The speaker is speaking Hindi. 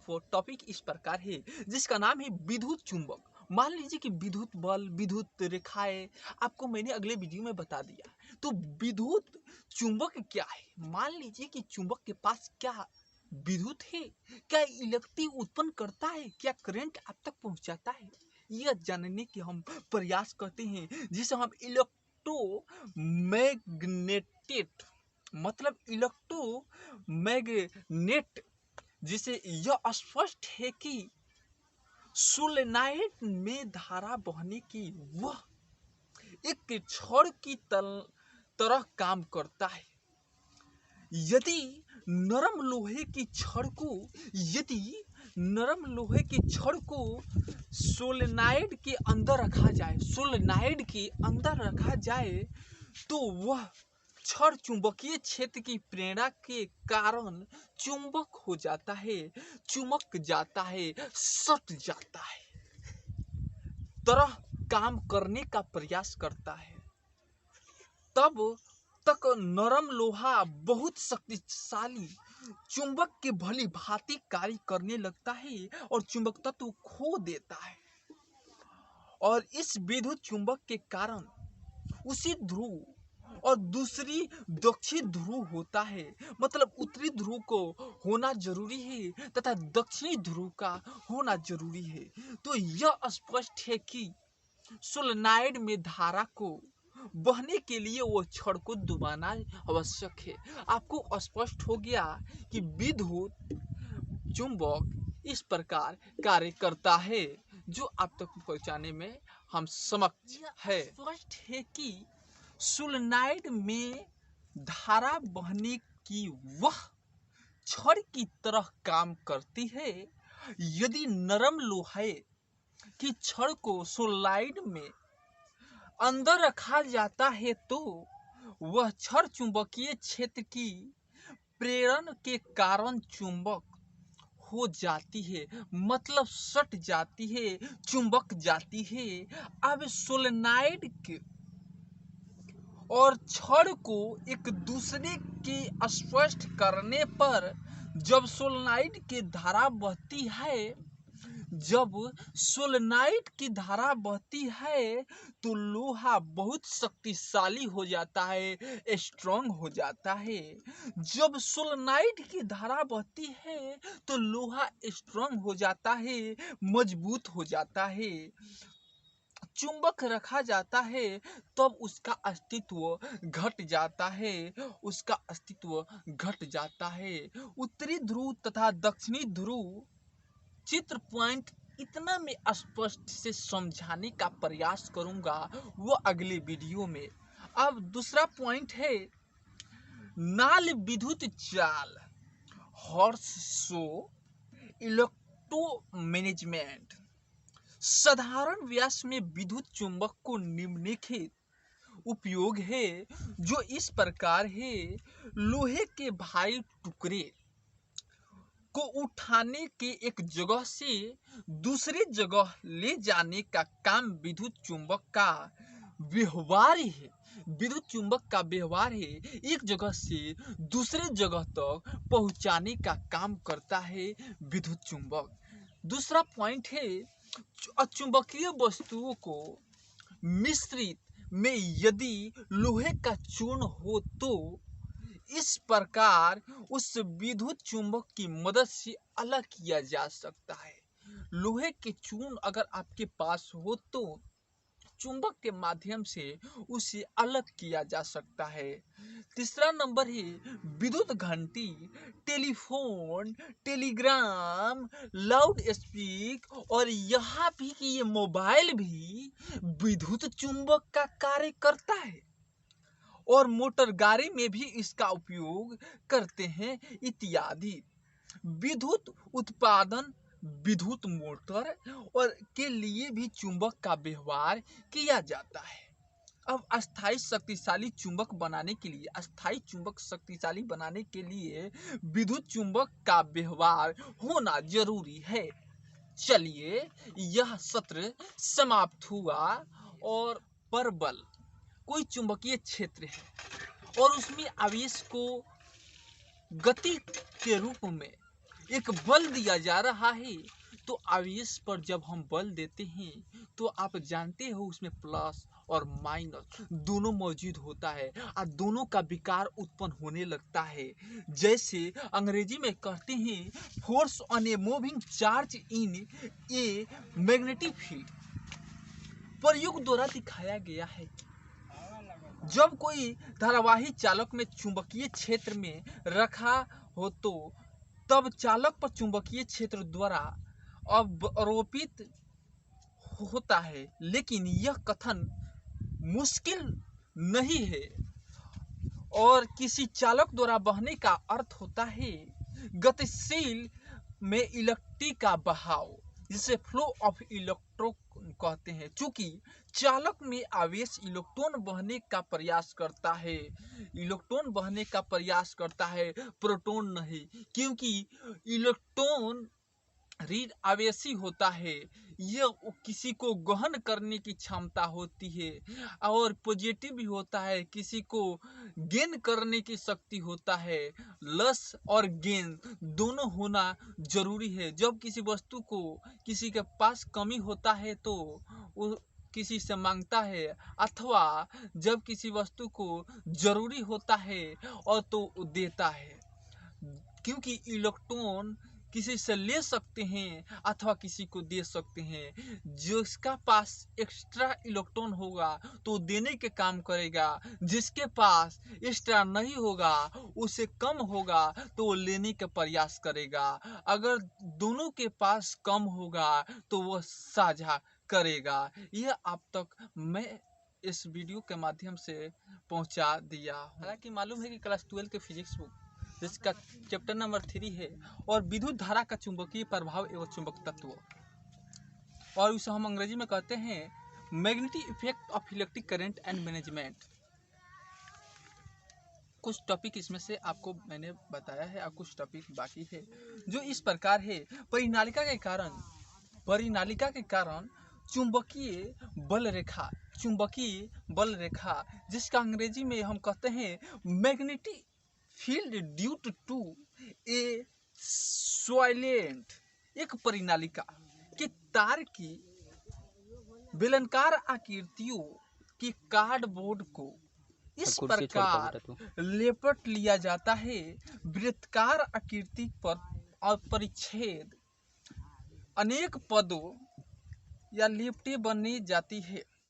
टॉपिक इस प्रकार है जिसका नाम है विद्युत चुंबक। मान लीजिए कि विद्युत बल, विद्युत रेखाएं आपको मैंने अगले वीडियो में बता दिया। तो विद्युत चुंबक क्या है? मान लीजिए कि चुंबक के पास क्या विद्युत है, क्या इलेक्ट्रिक उत्पन्न करता है, क्या करंट आप तक पहुंचाता है, यह जानने की हम प्रयास करते हैं, जिसे हम इलेक्ट्रोमैग्नेटिक मतलब इलेक्ट्रोमैग्नेट, जिसे यह स्पष्ट है कि सोलेनॉइड में धारा बहने की वह एक छड़ की तरह काम करता है। यदि नरम लोहे की छड़ को सोलेनॉइड के अंदर रखा जाए तो वह छड़ चुंबकीय क्षेत्र की प्रेरणा के कारण चुंबक हो जाता है, चुमक जाता है, सट जाता है, तरह काम करने का प्रयास करता है। तब तक नरम लोहा बहुत शक्तिशाली चुंबक के भली भांति कार्य करने लगता है और चुंबक तत्व खो देता है। और इस विद्युत चुंबक के कारण उसी ध्रुव और दूसरी दक्षिण ध्रुव होता है। मतलब उत्तरी ध्रुव को होना जरूरी है तथा दक्षिणी ध्रुव का होना जरूरी है। तो यह स्पष्ट है कि सोलेनॉइड में धारा को बहने के लिए वो छड़ को दबाना आवश्यक है। आपको स्पष्ट हो गया कि विद्युत चुंबक इस प्रकार कार्य करता है, जो आप तक पहुंचाने में हम समक्ष है। स्पष्ट है कि सोलेनॉइड में धारा बहने की वह छड़ की तरह काम करती है। यदि नरम लोहे की छड़ को सोलेनॉइड में अंदर रखा जाता है तो वह छड़ चुंबकीय क्षेत्र की प्रेरण के कारण चुंबक हो जाती है, मतलब सट जाती है, चुंबक जाती है। अब सोलेनॉइड के और छड़ को एक दूसरे के स्पर्श करने पर जब सोलेनॉइड की धारा बहती है, तो लोहा बहुत शक्तिशाली हो जाता है, स्ट्रांग हो जाता है। जब सोलेनॉइड की धारा बहती है तो लोहा स्ट्रांग हो जाता है, मजबूत हो जाता है, चुंबक रखा जाता है, तब उसका अस्तित्व घट जाता है। उत्तरी ध्रुव तथा दक्षिणी ध्रुव चित्र पॉइंट इतना मैं स्पष्ट से समझाने का प्रयास करूंगा वो अगले वीडियो में। अब दूसरा पॉइंट है नाल विद्युत चाल, हॉर्स शो इलेक्ट्रोमैनेजमेंट। साधारण व्यास में विद्युत चुंबक को निम्नलिखित उपयोग है, जो इस प्रकार है। लोहे के भारी टुकड़े को उठाने के एक जगह से दूसरी जगह ले जाने का काम विद्युत चुंबक का व्यवहार है। एक जगह से दूसरी जगह तक पहुंचाने का काम करता है विद्युत चुंबक। दूसरा पॉइंट है अचुंबकीय वस्तुओं को मिश्रित में यदि लोहे का चूर्ण हो तो इस प्रकार उस विद्युत चुंबक की मदद से अलग किया जा सकता है। लोहे के चूर्ण अगर आपके पास हो तो चुंबक के माध्यम से उसे अलग किया जा सकता है। तीसरा नंबर है विद्युत घंटी, टेलीफोन, टेलीग्राम, लाउड स्पीक और यहाँ भी कि ये मोबाइल भी विद्युत चुंबक का कार्य करता है और मोटर गाड़ी में भी इसका उपयोग करते हैं इत्यादि। विद्युत उत्पादन, विद्युत मोटर और के लिए भी चुंबक का व्यवहार किया जाता है। अब अस्थाई शक्तिशाली चुंबक बनाने के लिए विद्युत चुंबक का व्यवहार होना जरूरी है। चलिए यह सत्र समाप्त हुआ। और परबल कोई चुंबकीय क्षेत्र है और उसमें आवेश को गति के रूप में एक बल दिया जा रहा है। तो आवेश पर जब हम बल देते हैं तो आप जानते हो उसमें प्लस और माइनस दोनों मौजूद होता है और दोनों का विकार उत्पन्न होने लगता है। जैसे अंग्रेजी में कहते हैं force on a moving charge in a magnetic field. प्रयोग द्वारा दिखाया गया है जब कोई धारावाही चालक में चुंबकीय क्षेत्र में रखा हो तो तब चालक पर चुंबकीय क्षेत्र द्वारा अवरोपित होता है। लेकिन यह कथन मुश्किल नहीं है और किसी चालक द्वारा बहने का अर्थ होता है गतिशील में इलेक्ट्रिक का बहाव, जिसे फ्लो ऑफ इलेक्ट्रॉन कहते हैं। चूंकि चालक में आवेश इलेक्ट्रॉन बहने का प्रयास करता है, इलेक्ट्रॉन बहने का प्रयास करता है, प्रोटॉन नहीं, क्योंकि इलेक्ट्रॉन ऋण आवेशी होता है। यह किसी को ग्रहण करने की क्षमता होती है और पॉजिटिव भी होता है, किसी को गेन करने की शक्ति होता है। लस और गेन दोनों होना जरूरी है। जब किसी वस्तु को किसी के पास कमी होता है तो वो किसी से मांगता है, अथवा जब किसी वस्तु को जरूरी होता है और तो देता है, क्योंकि इलेक्ट्रॉन किसी से ले सकते हैं अथवा किसी को दे सकते हैं। जिसका पास एक्स्ट्रा इलेक्ट्रॉन होगा तो देने के काम करेगा, जिसके पास एक्स्ट्रा नहीं होगा, उसे कम होगा तो वो लेने के प्रयास करेगा। अगर दोनों के पास कम होगा तो वह साझा करेगा। यह आप तक मैं इस वीडियो के माध्यम से पहुंचा दिया। हालांकि मालूम है कि क्लास 12 के फिजिक्स बुक जिसका चैप्टर नंबर 3 है और विद्युत धारा का चुंबकीय प्रभाव एवं चुंबक तत्व, और उसे हम अंग्रेजी में कहते हैं magnetic effect of electric current and management. कुछ टॉपिक इसमें से आपको मैंने बताया है और कुछ टॉपिक बाकी है जो इस प्रकार है। परिनालिका के कारण चुंबकीय बल रेखा जिसका अंग्रेजी में हम कहते हैं मैग्नेटिक फील्ड ड्यू टू ए सॉइलेंट। एक परिनालिका के तार की बेलनाकार आकृतियों की कार्डबोर्ड को इस प्रकार लेपट लिया जाता है वृत्ताकार आकृति पर और परिच्छेद अनेक पदों या लिपटे बनी जाती है।